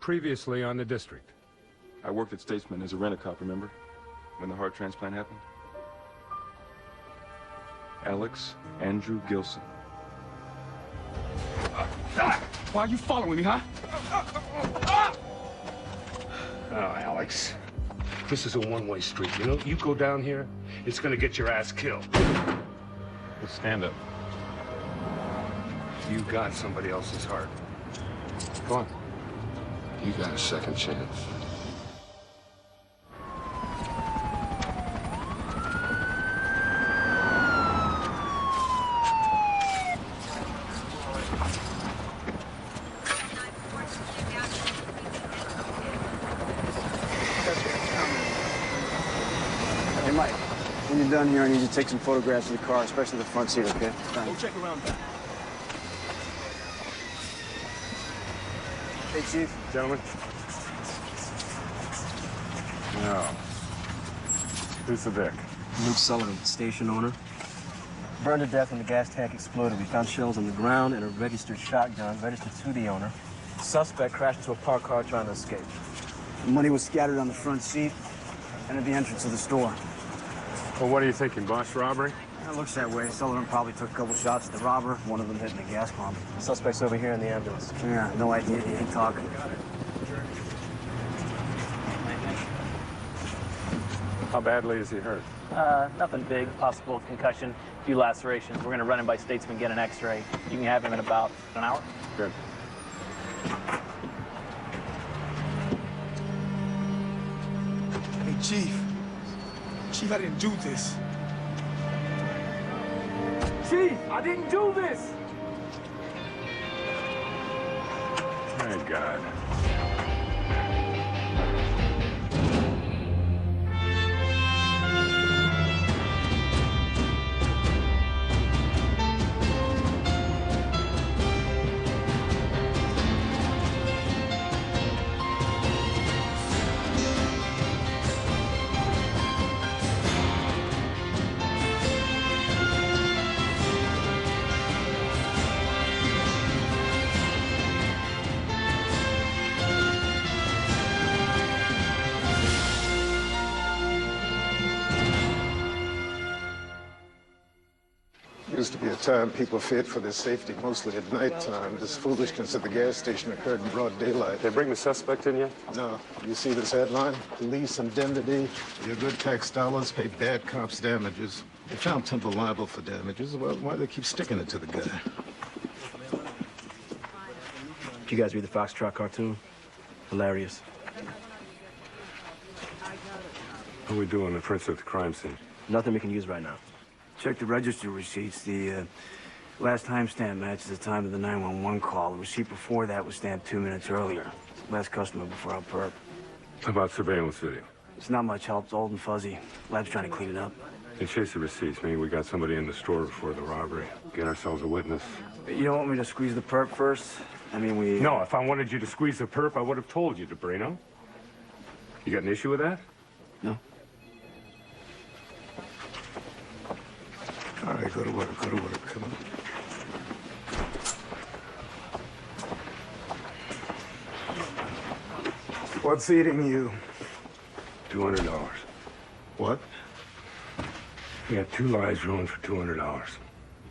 Previously on the district. I worked at Statesman as a rent-a-cop, remember? When the heart transplant happened? Alex Andrew Gilson. Why are you following me, huh? Oh, Alex. This is a one-way street. You know, you go down here, it's gonna get your ass killed. Well, stand up. You got somebody else's heart. Go on. You got a second chance. Hey, Mike, when you're done here, I need you to take some photographs of the car, especially the front seat, okay? Go check around back. Hey, Chief. Gentlemen. Now, who's the Vic? Luke Sullivan, station owner. Burned to death when the gas tank exploded. We found shells on the ground and a registered shotgun registered to the owner. The suspect crashed into a parked car trying to escape. The money was scattered on the front seat and at the entrance of the store. Well, what are you thinking, boss robbery? It looks that way. Sullivan probably took a couple shots at the robber, one of them hitting the gas pump. The suspect's over here in the ambulance. Yeah, no idea. He ain't talking. How badly is he hurt? Nothing big, possible concussion, a few lacerations. We're gonna run him by Statesman, get an x-ray. You can have him in about an hour. Good. Hey, Chief. Chief, I didn't do this. Chief, I didn't do this! Thank God. Used to be a time people feared for their safety, mostly at nighttime. This foolishness at the gas station occurred in broad daylight. They bring the suspect in yet? No. You see this headline? Police indemnity. Your good tax dollars pay bad cops damages. They found Temple liable for damages. Well, why do they keep sticking it to the guy? Did you guys read the Foxtrot cartoon? Hilarious. What are we doing the prints at the crime scene? Nothing we can use right now. Check the register receipts. The last timestamp matches the time of the 911 call. The receipt before that was stamped 2 minutes earlier. Last customer before our perp. How about surveillance video? It's not much help. It's old and fuzzy. Lab's trying to clean it up. Hey, chase the receipts. Maybe we got somebody in the store before the robbery. Get ourselves a witness. You don't want me to squeeze the perp first? I mean, we... No, if I wanted you to squeeze the perp, I would have told you, DeBrino. You got an issue with that? No. All right, go to work, come on. What's eating you? $200. What? We got 2 lives ruined for $200.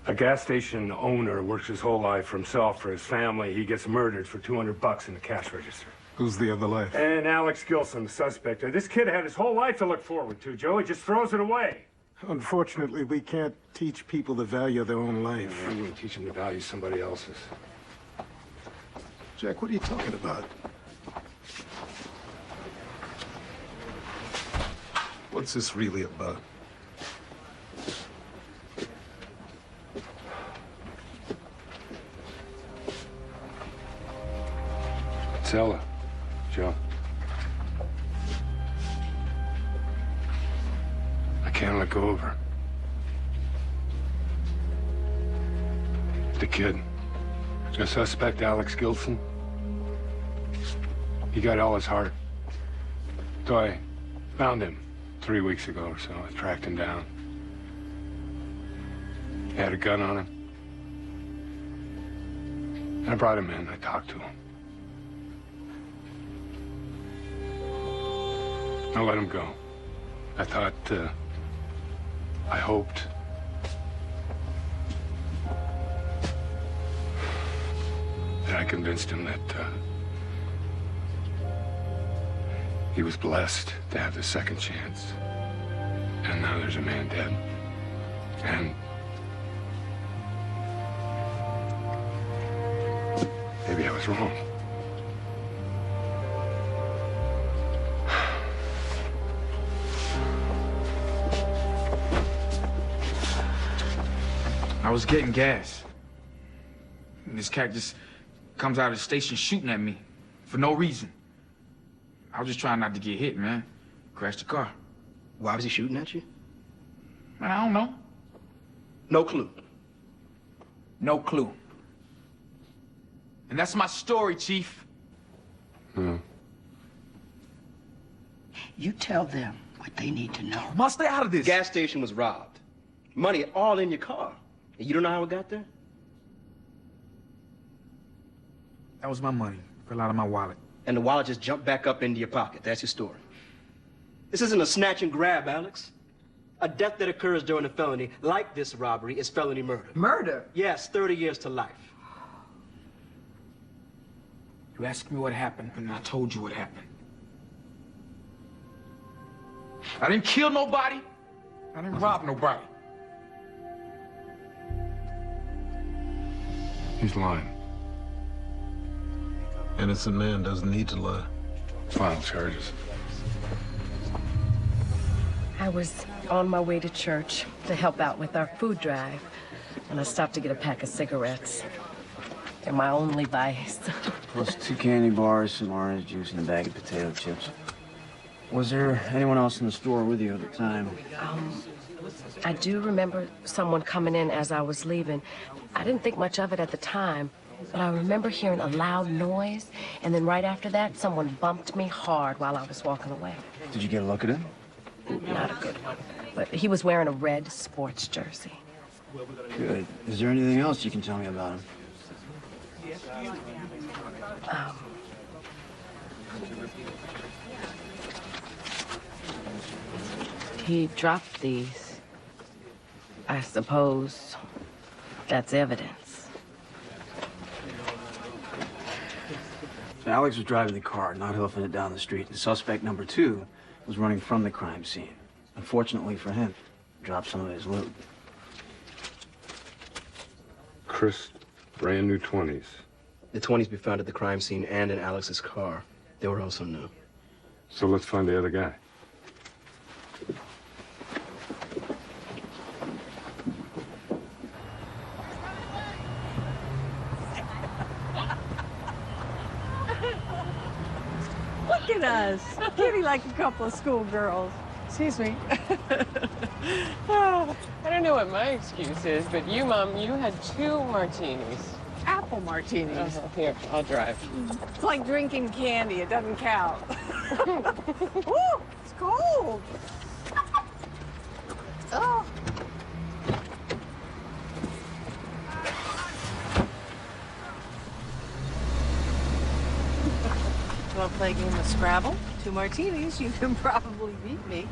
A gas station owner works his whole life for himself, for his family. He gets murdered for $200 in the cash register. Who's the other life? And Alex Gilson, the suspect. This kid had his whole life to look forward to, Joe. He just throws it away. Unfortunately, we can't teach people the value of their own life. I'm going to teach them to value somebody else's. Jack, what are you talking about? What's this really about? It's Ella, Joe. I can't let go of her. The kid, the suspect, Alex Gilson, he got Ella's heart. So I found him 3 weeks ago or so. I tracked him down. He had a gun on him. And I brought him in. I talked to him. I let him go. I thought, I hoped that I convinced him that, he was blessed to have the second chance. And now there's a man dead. And maybe I was wrong. I was getting gas. And this cat just comes out of the station shooting at me for no reason. I was just trying not to get hit, man. Crashed the car. Why was he shooting at you? Man, I don't know. No clue. No clue. And that's my story, Chief. You tell them what they need to know. Must stay out of this. Gas station was robbed. Money all in your car. And you don't know how it got there? That was my money. Fell out of my wallet. And the wallet just jumped back up into your pocket. That's your story. This isn't a snatch and grab, Alex. A death that occurs during a felony, like this robbery, is felony murder. Murder? Yes, 30 years to life. You asked me what happened, and I told you what happened. I didn't kill nobody. I didn't rob nobody. He's lying. Innocent man doesn't need to lie. File charges. I was on my way to church to help out with our food drive, and I stopped to get a pack of cigarettes. They're my only vice. Plus 2 candy bars, some orange juice, and a bag of potato chips. Was there anyone else in the store with you at the time? I do remember someone coming in as I was leaving. I didn't think much of it at the time, but I remember hearing a loud noise, and then right after that, someone bumped me hard while I was walking away. Did you get a look at him? Not a good one, but he was wearing a red sports jersey. Good. Is there anything else you can tell me about him? He dropped these. I suppose that's evidence. So Alex was driving the car, not hoofing it down the street, and suspect number 2 was running from the crime scene. Unfortunately for him, he dropped some of his loot. Crisp, brand new 20s. The 20s we found at the crime scene and in Alex's car. They were also new. So let's find the other guy. Look at us. Kitty like a couple of schoolgirls. Excuse me. Oh, I don't know what my excuse is, but you, Mom, you had 2 martinis. Apple martinis. Here, I'll drive. It's like drinking candy. It doesn't count. Ooh, it's cold. Oh. Want to play a game of Scrabble? 2 martinis, you can probably beat me.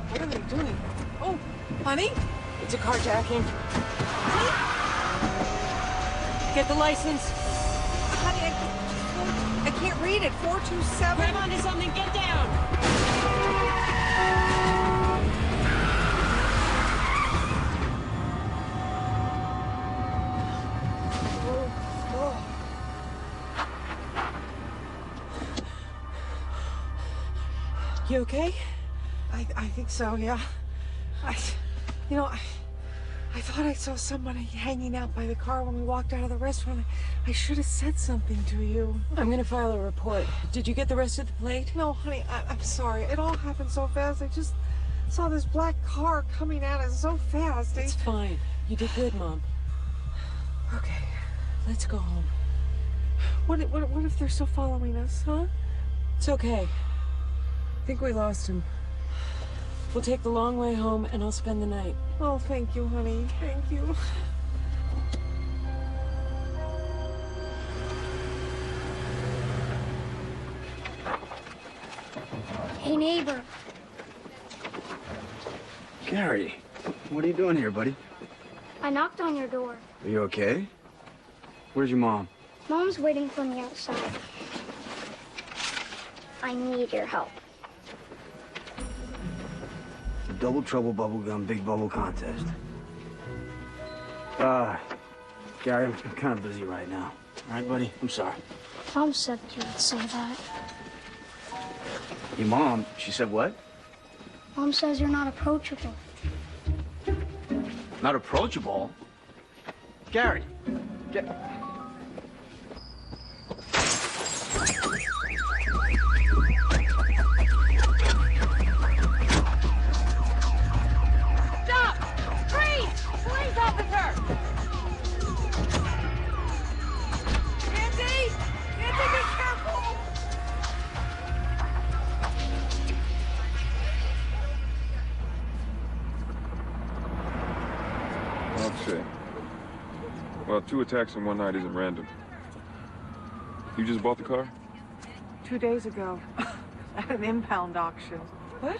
What are they doing? Oh, honey, it's a carjacking. Get the license. Honey, I can't read it. 427. Grab onto something, get down. You okay? I think so, yeah. I thought I saw somebody hanging out by the car when we walked out of the restaurant. I should have said something to you. I'm gonna file a report. Did you get the rest of the plate? No, honey, I'm sorry. It all happened so fast. I just saw this black car coming at us so fast. It's fine. You did good, Mom. Okay. Let's go home. What if they're still following us, huh? It's okay. I think we lost him. We'll take the long way home, and I'll spend the night. Oh, thank you, honey. Thank you. Hey, neighbor. Gary, what are you doing here, buddy? I knocked on your door. Are you okay? Where's your mom? Mom's waiting for me outside. I need your help. The Double Trouble Bubblegum Big Bubble Contest. Gary, I'm kind of busy right now. All right, buddy? I'm sorry. Mom said you would say that. Your mom, she said what? Mom says you're not approachable. Not approachable? Gary! Stop! Freeze! Police officer! Andy! Andy, be careful! Okay. Well, 2 attacks in one night isn't random. You just bought the car? 2 days ago, at an impound auction. What?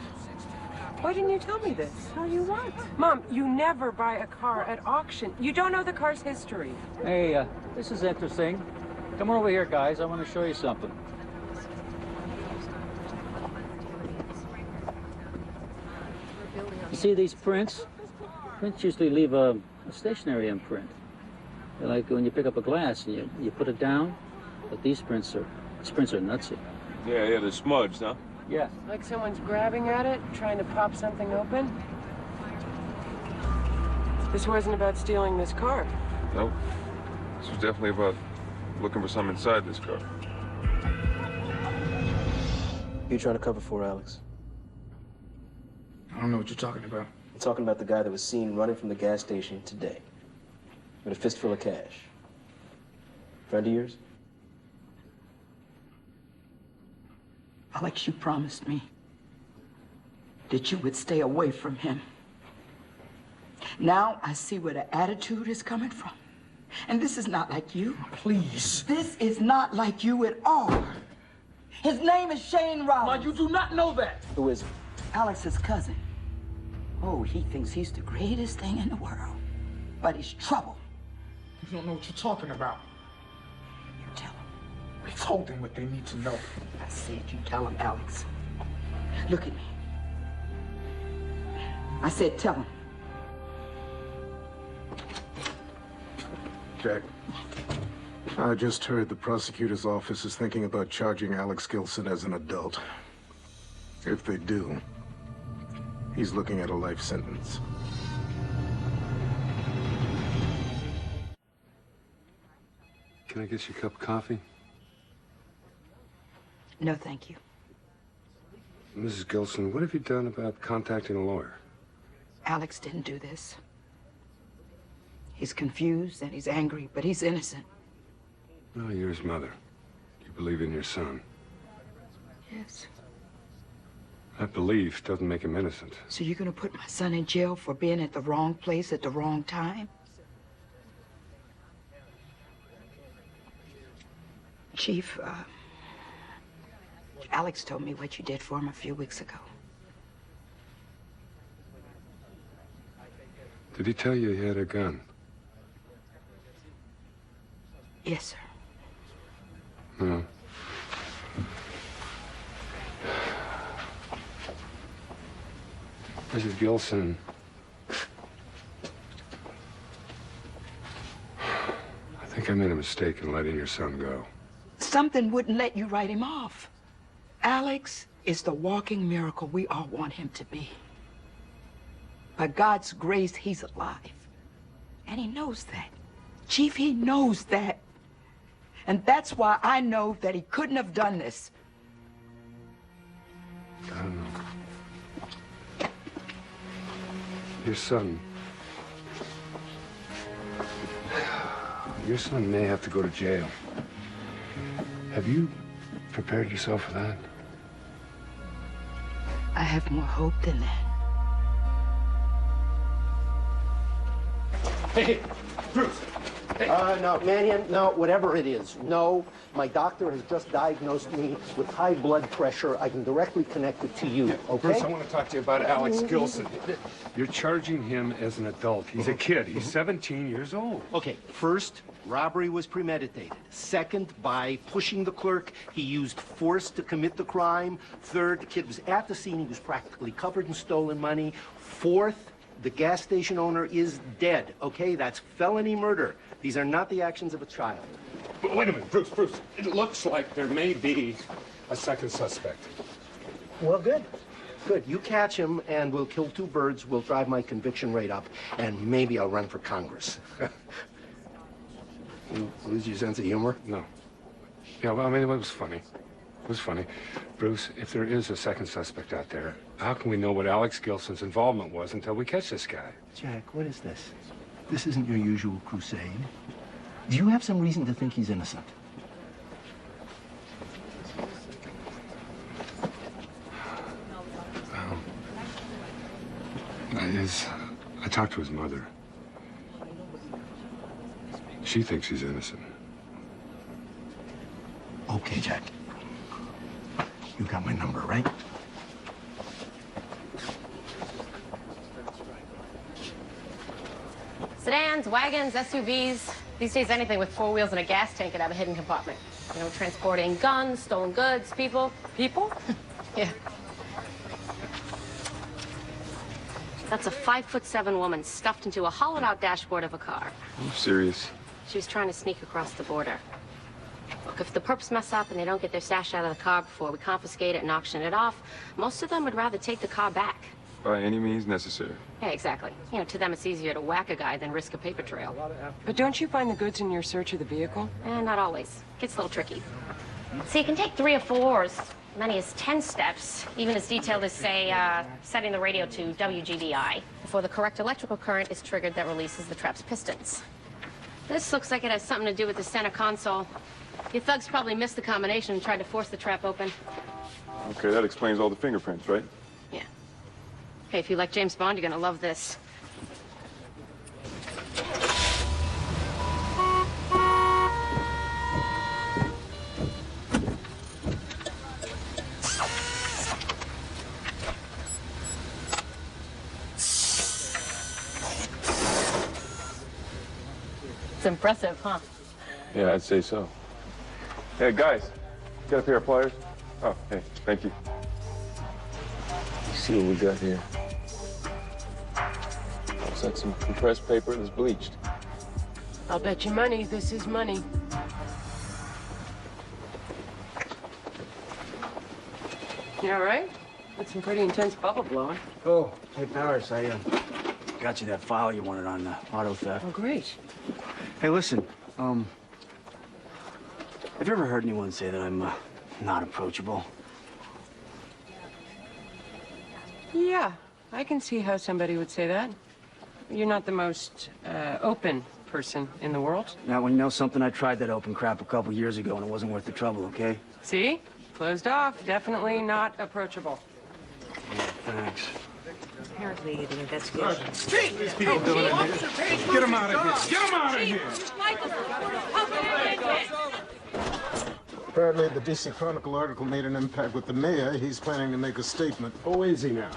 Why didn't you tell me this? Tell you what? Mom, you never buy a car at auction. You don't know the car's history. Hey, this is interesting. Come on over here, guys. I want to show you something. You see these prints? Prints usually leave a stationary imprint. They're like when you pick up a glass and you put it down, but these prints are nutsy. Yeah, they're smudged, huh? Yeah. Like someone's grabbing at it, trying to pop something open. This wasn't about stealing this car. Nope. This was definitely about looking for something inside this car. Who you trying to cover for, Alex? I don't know what you're talking about. I'm talking about the guy that was seen running from the gas station today with a fistful of cash. Friend of yours? Alex, you promised me that you would stay away from him. Now I see where the attitude is coming from. And this is not like you. Please. This is not like you at all. His name is Shane Rollins. Ma, you do not know that. Who is he? Alex's cousin. Oh, he thinks he's the greatest thing in the world. But he's trouble. You don't know what you're talking about. You tell him. We told them what they need to know. I said you tell him, Alex. Look at me. I said tell him. Jack, I just heard the prosecutor's office is thinking about charging Alex Gilson as an adult. If they do, he's looking at a life sentence. Can I get you a cup of coffee? No, thank you. Mrs. Gilson, what have you done about contacting a lawyer? Alex didn't do this. He's confused and he's angry, but he's innocent. No, you're his mother. You believe in your son. Yes. That belief doesn't make him innocent. So you're gonna put my son in jail for being at the wrong place at the wrong time? Chief, Alex told me what you did for him a few weeks ago. Did he tell you he had a gun? Yes, sir. No. Mrs. Gilson, I think I made a mistake in letting your son go. Something wouldn't let you write him off. Alex is the walking miracle we all want him to be. By God's grace, he's alive. And he knows that. Chief, he knows that. And that's why I know that he couldn't have done this. I don't know. Your son may have to go to jail. Have you prepared yourself for that? I have more hope than that. Hey, Bruce, No, Mannion, no, whatever it is, no. My doctor has just diagnosed me with high blood pressure. I can directly connect it to you, okay? Bruce, I want to talk to you about Alex Gilson. You're charging him as an adult. He's a kid. He's 17 years old. Okay, first, robbery was premeditated. Second, by pushing the clerk, he used force to commit the crime. Third, the kid was at the scene. He was practically covered in stolen money. Fourth, the gas station owner is dead, okay? That's felony murder. These are not the actions of a child. But wait a minute, Bruce. It looks like there may be a second suspect. Well, good. Good. You catch him, and we'll kill two birds. We'll drive my conviction rate up, and maybe I'll run for Congress. You lose your sense of humor? No. Yeah, well, I mean, it was funny. It was funny. Bruce, if there is a second suspect out there, how can we know what Alex Gilson's involvement was until we catch this guy? Jack, what is this? This isn't your usual crusade. Do you have some reason to think he's innocent? I talked to his mother. She thinks he's innocent. Okay, Jack. You got my number, right? Sedans, wagons, SUVs. These days, anything with 4 wheels and a gas tank could have a hidden compartment. You know, transporting guns, stolen goods, people. People? Yeah. That's a 5'7" woman stuffed into a hollowed-out dashboard of a car. I'm serious. She was trying to sneak across the border. Look, if the perps mess up and they don't get their stash out of the car before we confiscate it and auction it off, most of them would rather take the car back. By any means necessary. Yeah, exactly. You know, to them it's easier to whack a guy than risk a paper trail. But don't you find the goods in your search of the vehicle? Not always. Gets a little tricky. See, it can take 3 or 4 or as many as 10 steps, even as detailed as, say, setting the radio to WGBI, before the correct electrical current is triggered that releases the trap's pistons. This looks like it has something to do with the center console. Your thugs probably missed the combination and tried to force the trap open. Okay, that explains all the fingerprints, right? Yeah. Hey, if you like James Bond, you're gonna love this. It's impressive, huh? Yeah, I'd say so. Hey, guys, got a pair of pliers? Oh, hey, thank you. You see what we got here? Looks like some compressed paper that's bleached. I'll bet you money this is money. You all right? That's some pretty intense bubble blowing. Oh, hey, Paris, I got you that file you wanted on auto theft. Oh, great. Hey, listen, have you ever heard anyone say that I'm not approachable? Yeah, I can see how somebody would say that. You're not the most open person in the world. Now, when you know something, I tried that open crap a couple years ago and it wasn't worth the trouble, okay? See? Closed off. Definitely not approachable. Thanks. Apparently, the investigation. What are these people doing in here? Get them out of here. Get them out of here. Apparently, the DC Chronicle article made an impact with the mayor. He's planning to make a statement. Oh, is he now?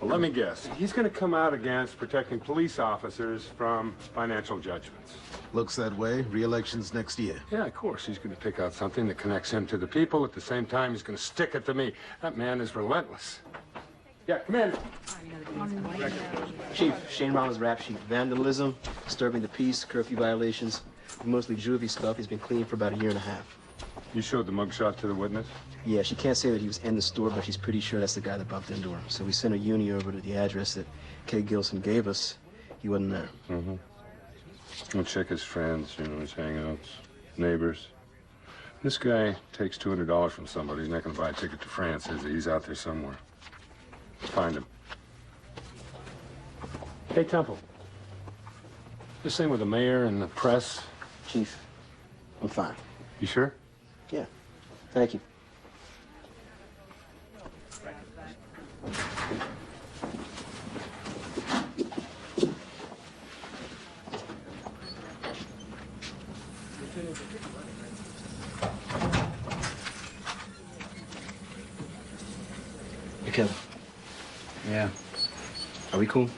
Well, let me guess. He's going to come out against protecting police officers from financial judgments. Looks that way. Re-election's next year. Yeah, of course. He's going to pick out something that connects him to the people. At the same time, he's going to stick it to me. That man is relentless. Yeah, come in. Chief, Shane Ramos' rap sheet. Vandalism, disturbing the peace, curfew violations. Mostly juvie stuff. He's been clean for about a year and a half. You showed the mugshot to the witness? Yeah, she can't say that he was in the store, but she's pretty sure that's the guy that bumped into her. So we sent a uni over to the address that Kay Gilson gave us. He wasn't there. Mm-hmm. We'll check his friends, you know, his hangouts, neighbors. This guy takes $200 from somebody. He's not going to buy a ticket to France, is he? He's out there somewhere. Find him. Hey, Temple. This thing with the mayor and the press? Chief, I'm fine. You sure? Yeah. Thank you. Hey, Kevin. Yeah. Are we cool?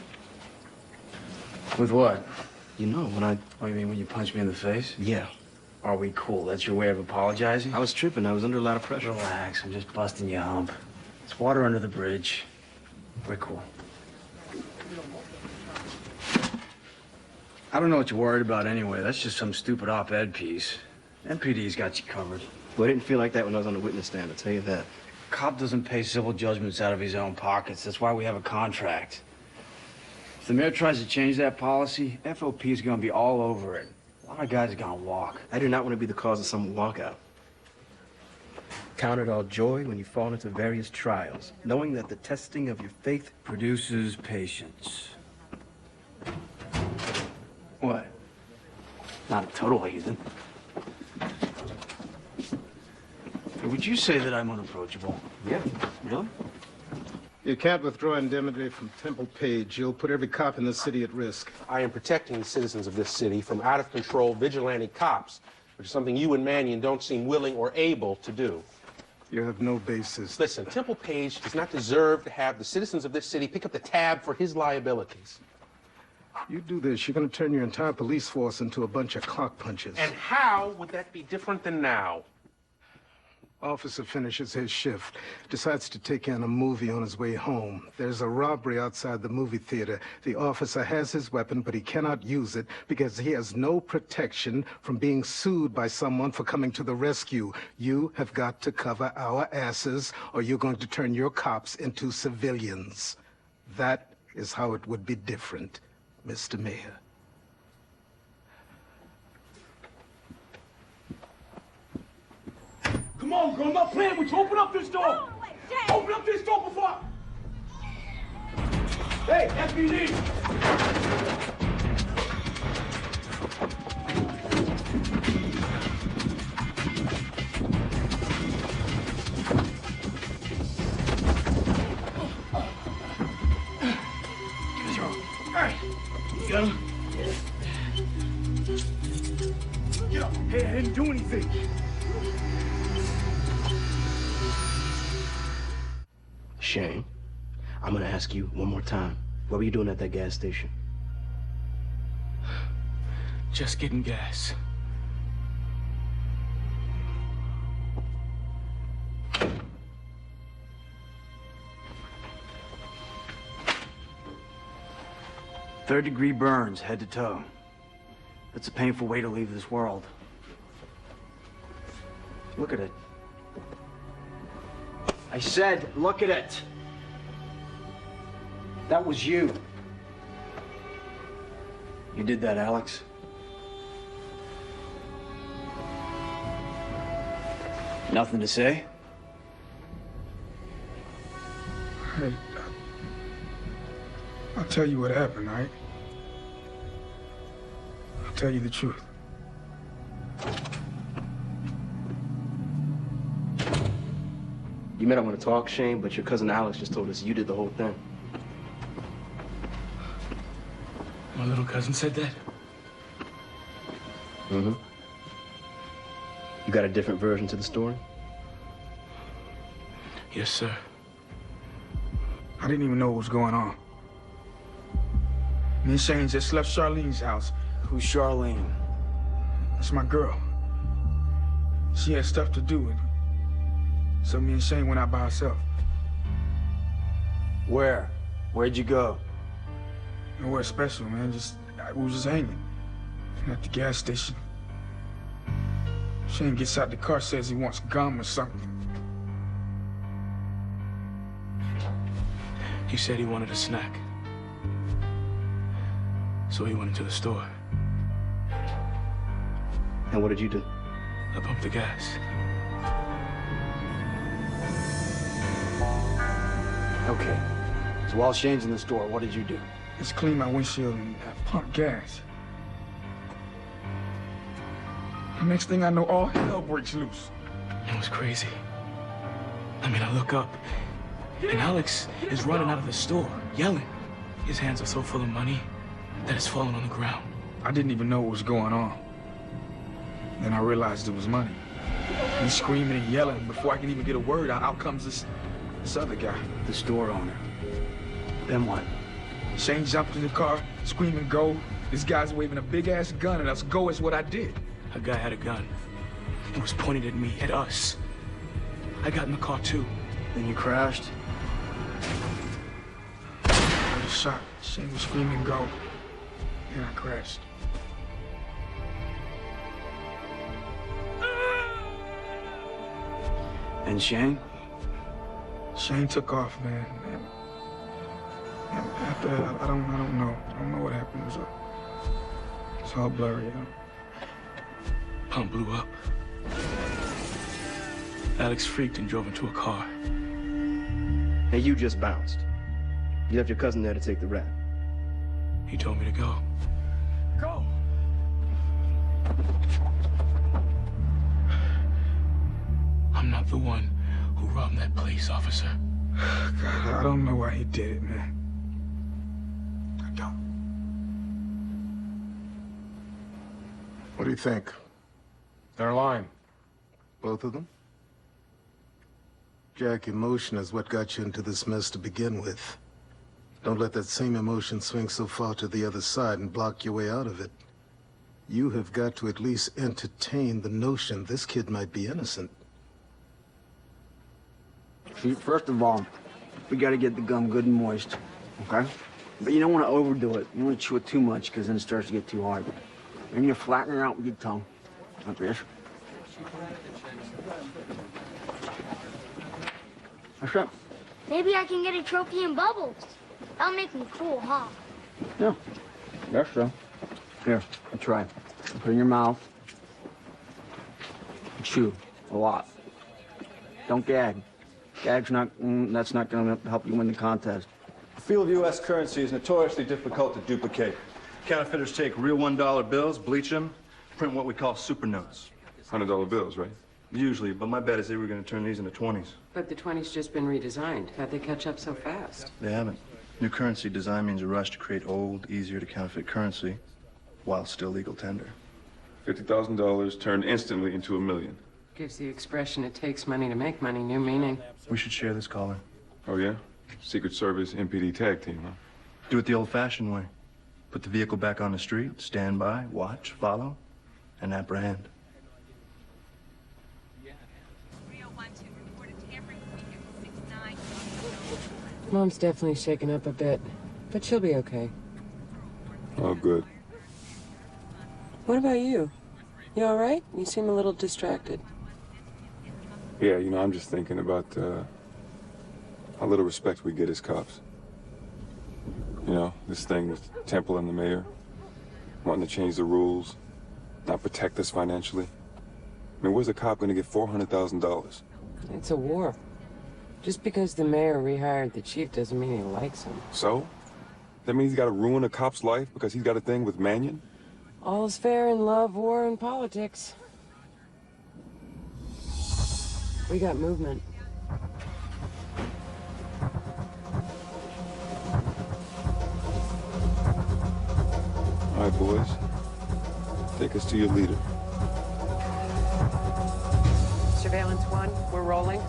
With what? You know, when I... Oh, you mean when you punched me in the face? Yeah. Are we cool? That's your way of apologizing? I was tripping. I was under a lot of pressure. Relax. I'm just busting your hump. It's water under the bridge. We're cool. I don't know what you're worried about anyway. That's just some stupid op-ed piece. MPD's got you covered. Well, I didn't feel like that when I was on the witness stand, I'll tell you that. Cop doesn't pay civil judgments out of his own pockets. That's why we have a contract. If the mayor tries to change that policy, FOP is going to be all over it. A lot of guys are going to walk. I do not want to be the cause of some walkout. Count it all joy when you fall into various trials, knowing that the testing of your faith produces patience. What? Not a total heathen. Would you say that I'm unapproachable? Yeah. Really? You can't withdraw indemnity from Temple Page. You'll put every cop in the city at risk. I am protecting the citizens of this city from out-of-control vigilante cops, which is something you and Mannion don't seem willing or able to do. You have no basis. Listen, Temple Page does not deserve to have the citizens of this city pick up the tab for his liabilities. You do this, you're going to turn your entire police force into a bunch of clock punchers. And how would that be different than now? Officer finishes his shift, decides to take in a movie on his way home. There's a robbery outside the movie theater. The officer has his weapon, but he cannot use it because he has no protection from being sued by someone for coming to the rescue. You have got to cover our asses, or you're going to turn your cops into civilians. That is how it would be different, Mr. Mayor. Come on, girl, I'm not playing with you. Open up this door. Open up this door before I... Hey, FBD! Get him. Get up. Hey, I didn't do anything. Shane, I'm gonna ask you one more time. What were you doing at that gas station? Just getting gas. Third-degree burns, head to toe. That's a painful way to leave this world. Look at it. I said, look at it. That was you. You did that, Alex. Nothing to say? Hey, I'll tell you what happened, all right? I'll tell you the truth. You may not want to talk, Shane, but your cousin Alex just told us you did the whole thing. My little cousin said that? Mm-hmm. You got a different version to the story? Yes, sir. I didn't even know what was going on. Me and Shane just left Charlene's house. Who's Charlene? That's my girl. She had stuff to do with it. So me and Shane went out by ourselves. Where? Where'd you go? Nowhere special, man. We was just hanging. At the gas station. Shane gets out the car, says he wants gum or something. He said he wanted a snack. So he went into the store. And what did you do? I pumped the gas. Okay. So while Shane's in the store, what did you do? Just clean my windshield and pump gas. The next thing I know, all hell breaks loose. It was crazy. I mean, I look up, and Alex is running out of the store, yelling. His hands are so full of money that it's falling on the ground. I didn't even know what was going on. Then I realized it was money. He's screaming and yelling. Before I can even get a word out comes this other guy. The store owner. Then what? Shane jumped in the car, screaming, go. This guy's waving a big-ass gun at us. Go is what I did. A guy had a gun. He was pointed at me, at us. I got in the car, too. Then you crashed? I heard a shot. Shane was screaming, go. And I crashed. And Shane? Shane took off, man. And after that, I don't know. I don't know what happened. It's all blurry, you know. Pump blew up. Alex freaked and drove into a car. And you just bounced. You left your cousin there to take the rap. He told me to go. Go! I'm not the one who robbed that place, officer. God, I don't know why he did it, man. I don't. What do you think? They're lying. Both of them? Jack, emotion is what got you into this mess to begin with. Don't let that same emotion swing so far to the other side and block your way out of it. You have got to at least entertain the notion this kid might be innocent. See, first of all, we gotta get the gum good and moist, okay? But you don't want to overdo it. You don't want to chew it too much, because then it starts to get too hard. And you flatten it out with your tongue, like this. That's it. Maybe I can get a trophy in bubbles. That'll make me cool, huh? Yeah, that's so. Here, try. Put it in your mouth. Chew a lot. Don't gag. Gag's not, that's not going to help you win the contest. The field of U.S. currency is notoriously difficult to duplicate. Counterfeiters take real $1 bills, bleach them, print what we call super notes. $100 bills, right? Usually, but my bet is they were going to turn these into 20s. But the 20's just been redesigned. How'd they catch up so fast? They haven't. New currency design means a rush to create old, easier to counterfeit currency while still legal tender. $50,000 turned instantly into $1 million. Gives the expression "it takes money to make money" new meaning. We should share this caller. Oh, yeah? Secret Service MPD tag team, huh? Do it the old-fashioned way. Put the vehicle back on the street, stand by, watch, follow, and apprehend. Mom's definitely shaken up a bit, but she'll be okay. Oh, good. What about you? You all right? You seem a little distracted. Yeah, you know, I'm just thinking about how little respect we get as cops. You know, this thing with Temple and the mayor, wanting to change the rules, not protect us financially. I mean, where's a cop going to get $400,000? It's a war. Just because the mayor rehired the chief doesn't mean he likes him. So? That means he's got to ruin a cop's life because he's got a thing with Mannion? All's fair in love, war, and politics. We got movement. All right, boys. Take us to your leader. Surveillance 1, we're rolling.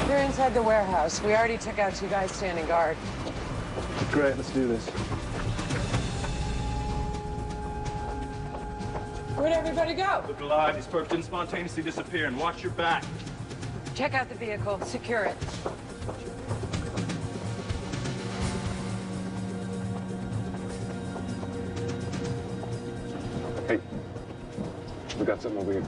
We're inside the warehouse. We already took out 2 guys standing guard. Great, let's do this. Where'd everybody go? Look alive. These perps didn't spontaneously disappear, and watch your back. Check out the vehicle. Secure it. Hey, we got something over here.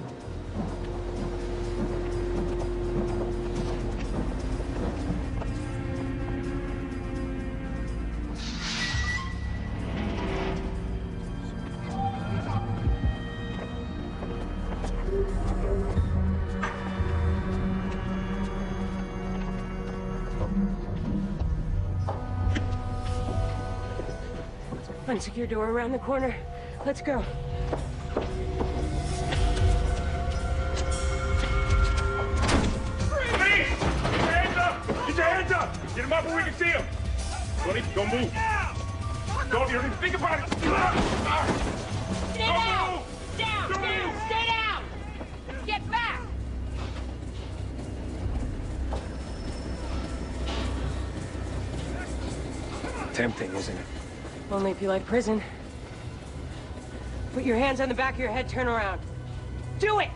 Unsecure door around the corner. Let's go. Police! Get your hands up! Get your hands up! Get them up where we can see them! Sonny, don't move. Don't even think about it. Stay down! Down! Down! Stay down! Get back! Tempting, isn't it? Only if you like prison. Put your hands on the back of your head, turn around. Do it!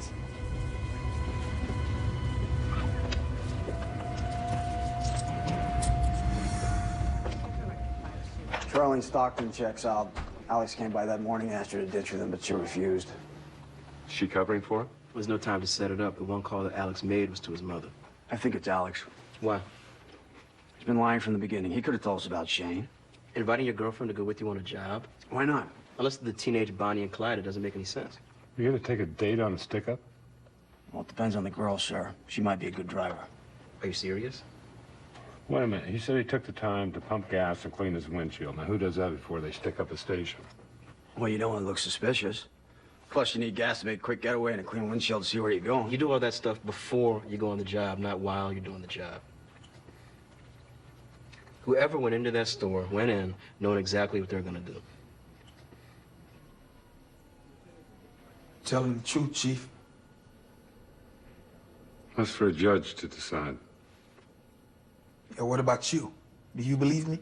Charlene Stockton checks out. Alex came by that morning, asked her to ditch with him, but she refused. Is she covering for him? There was no time to set it up. The one call that Alex made was to his mother. I think it's Alex. Why? He's been lying from the beginning. He could have told us about Shane. Inviting your girlfriend to go with you on a job? Why not? Unless the teenage Bonnie and Clyde, it doesn't make any sense. You gonna take a date on a stick-up? Well, it depends on the girl, sir. She might be a good driver. Are you serious? Wait a minute. He said he took the time to pump gas and clean his windshield. Now, who does that before they stick up a station? Well, you don't want to look suspicious. Plus, you need gas to make a quick getaway and a clean windshield to see where you're going. You do all that stuff before you go on the job, not while you're doing the job. Whoever went into that store went in knowing exactly what they're going to do. Telling the truth, Chief. That's for a judge to decide. Yeah, what about you? Do you believe me?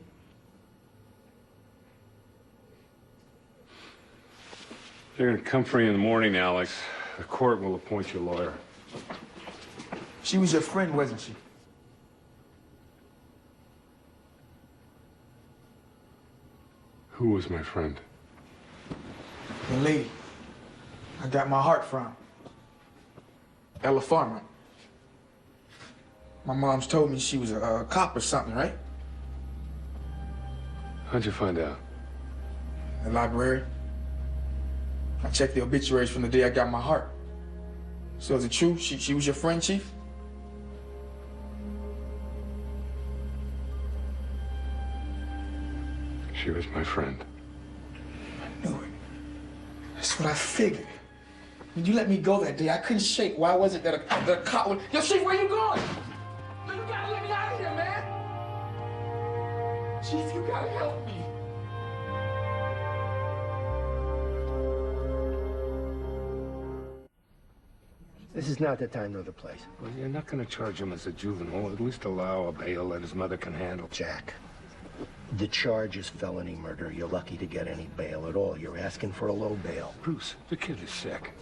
They're gonna come for you in the morning, Alex. The court will appoint you a lawyer. She was your friend, wasn't she? Who was my friend? The lady I got my heart from. Ella Farmer. My mom's told me she was a cop or something, right? How'd you find out? The library. I checked the obituaries from the day I got my heart. So is it true she was your friend, Chief? She was my friend. I knew it. That's what I figured. When you let me go that day, I couldn't shake. Why was it that a cop would... Yo, Chief, where you going? You gotta let me out of here, man. Chief, you gotta help me. This is not the time nor the place. Well, you're not gonna charge him as a juvenile. At least allow a bail that his mother can handle. Jack, the charge is felony murder. You're lucky to get any bail at all. You're asking for a low bail. Bruce, the kid is sick.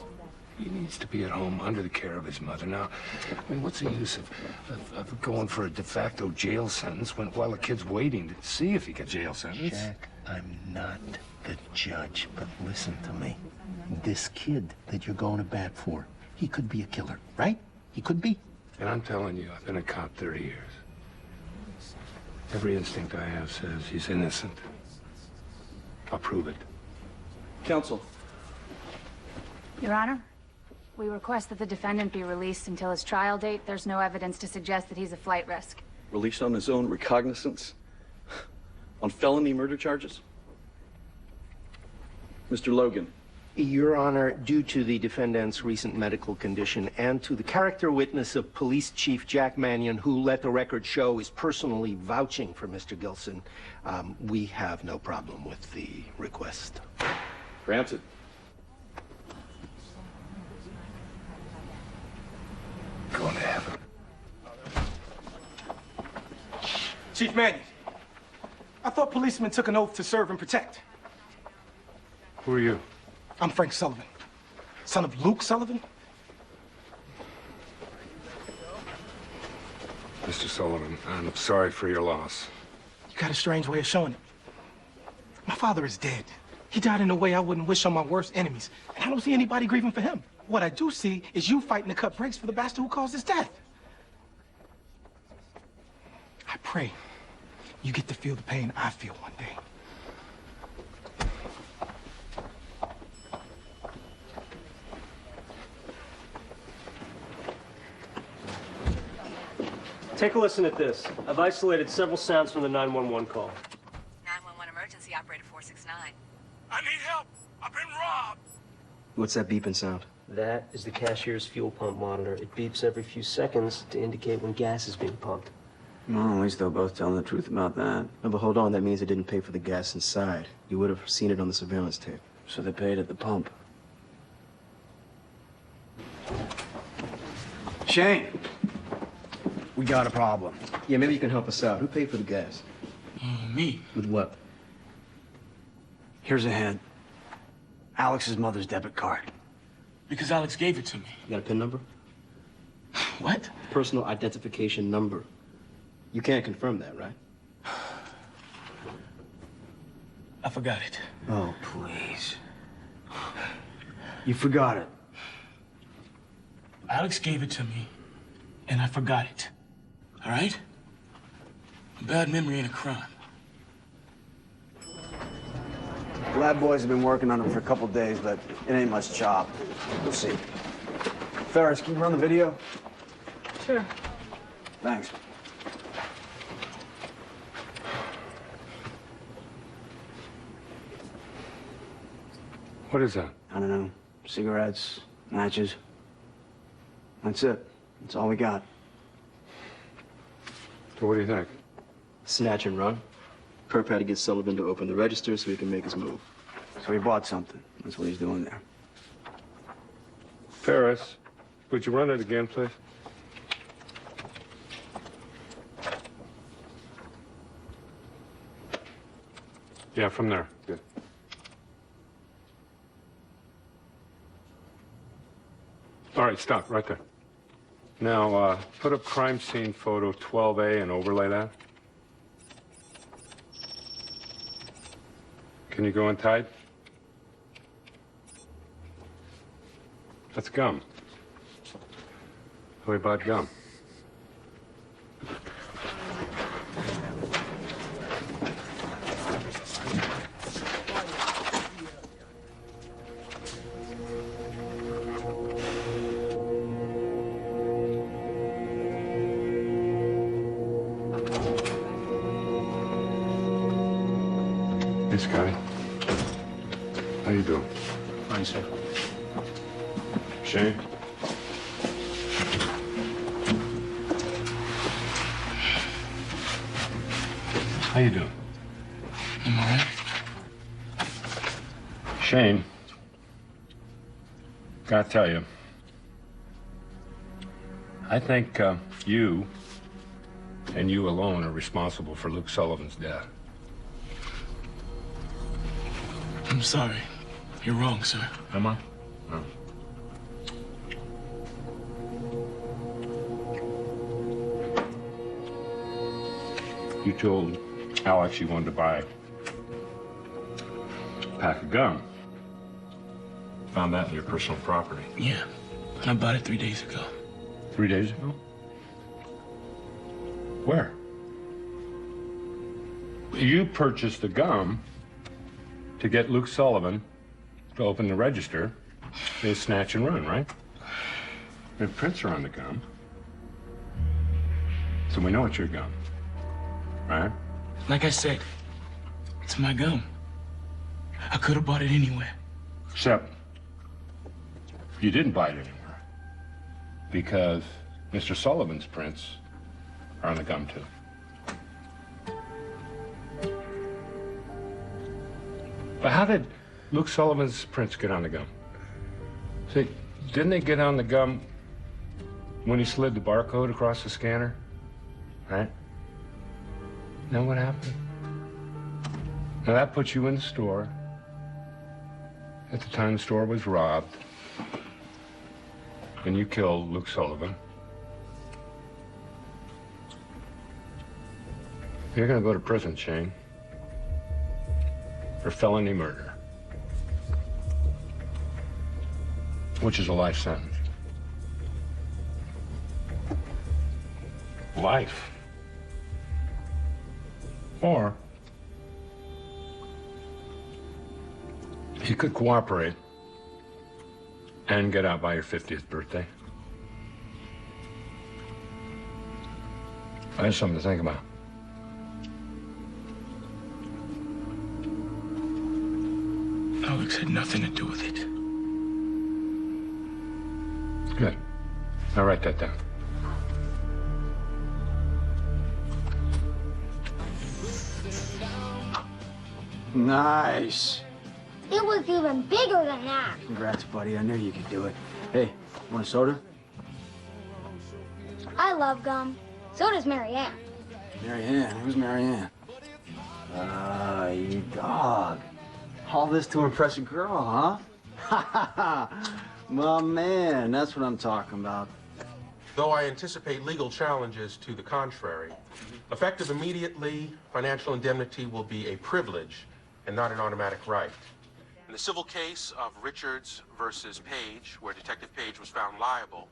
He needs to be at home under the care of his mother. Now, I mean, what's the use of going for a de facto jail sentence while the kid's waiting to see if he gets a jail sentence? Jack, I'm not the judge, but listen to me. This kid that you're going to bat for, he could be a killer, right? He could be. And I'm telling you, I've been a cop 30 years. Every instinct I have says he's innocent. I'll prove it. Counsel. Your Honor, we request that the defendant be released until his trial date. There's no evidence to suggest that he's a flight risk. Released on his own recognizance? On felony murder charges? Mr. Logan. Your Honor, due to the defendant's recent medical condition and to the character witness of Police Chief Jack Mannion, who let the record show is personally vouching for Mr. Gilson, we have no problem with the request. Granted. Going to heaven. Chief Mannion, I thought policemen took an oath to serve and protect. Who are you? I'm Frank Sullivan, son of Luke Sullivan. Mr. Sullivan, I'm sorry for your loss. You got a strange way of showing it. My father is dead. He died in a way I wouldn't wish on my worst enemies. And I don't see anybody grieving for him. What I do see is you fighting to cut breaks for the bastard who caused his death. I pray you get to feel the pain I feel one day. Take a listen at this. I've isolated several sounds from the 911 call. 911 emergency, operator 469. I need help. I've been robbed. What's that beeping sound? That is the cashier's fuel pump monitor. It beeps every few seconds to indicate when gas is being pumped. Well, at least they're both telling the truth about that. No, but hold on, that means they didn't pay for the gas inside. You would have seen it on the surveillance tape. So they paid at the pump. Shane! We got a problem. Yeah, maybe you can help us out. Who paid for the gas? Me. With what? Here's a hint. Alex's mother's debit card. Because Alex gave it to me. You got a PIN number? What? Personal identification number. You can't confirm that, right? I forgot it. Oh, please. You forgot it. Alex gave it to me, and I forgot it. All right? A bad memory ain't a crime. Lab boys have been working on it for a couple days, but it ain't much chop. We'll see. Ferris, can you run the video? Sure. Thanks. What is that? I don't know. Cigarettes, matches. That's it. That's all we got. So what do you think? Snatch and run. Perp had to get Sullivan to open the register so he can make his move. So he bought something. That's what he's doing there. Ferris, would you run it again, please? Yeah, from there. Good. All right, stop right there. Now, put up crime scene photo 12A and overlay that. Can you go inside? That's gum. We bought gum. Hey, Scotty. How you doing? Fine, sir. Shane? How you doing? I'm all right. Shane, gotta tell you, I think you and you alone are responsible for Luke Sullivan's death. I'm sorry. You're wrong, sir. Am I? No. You told Alex you wanted to buy a pack of gum. Found that in your personal property. Yeah. And I bought it 3 days ago. 3 days ago? Where? You purchased the gum to get Luke Sullivan to open the register. They snatch and run, right? The prints are on the gum. So we know it's your gum, right? Like I said, it's my gum. I could have bought it anywhere. Except you didn't buy it anywhere because Mr. Sullivan's prints are on the gum too. But how did Luke Sullivan's prints get on the gum? See, didn't they get on the gum when he slid the barcode across the scanner? Right? Now what happened? Now that puts you in the store. At the time the store was robbed. And you killed Luke Sullivan. You're gonna go to prison, Shane. For felony murder. Which is a life sentence. Life. Or you could cooperate and get out by your 50th birthday. That's something to think about. Alex had nothing to do with it. Good. Now write that down. Nice. It was even bigger than that. Congrats, buddy. I knew you could do it. Hey, want a soda? I love gum. So does Mary Ann. Mary Ann. Who's Mary Ann? You dog. All this to impress a girl, huh? Ha ha ha. My man, that's what I'm talking about. Though I anticipate legal challenges to the contrary, effective immediately, financial indemnity will be a privilege and not an automatic right. In the civil case of Richards versus Page, where Detective Page was found liable,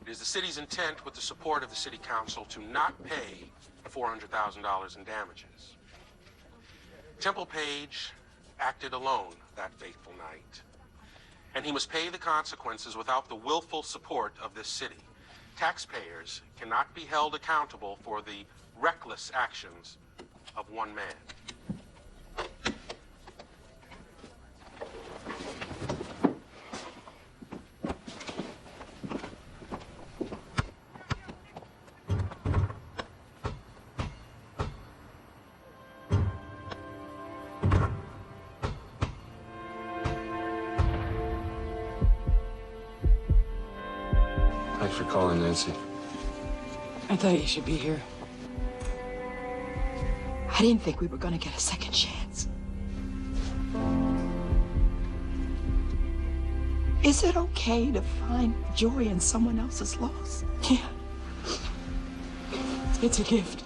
it is the city's intent, with the support of the city council, to not pay $400,000 in damages. Temple Page acted alone that fateful night, and he must pay the consequences without the willful support of this city. Taxpayers cannot be held accountable for the reckless actions of one man. Thanks for calling, Nancy. I thought you should be here. I didn't think we were gonna get a second chance. Is it okay to find joy in someone else's loss? Yeah. It's a gift.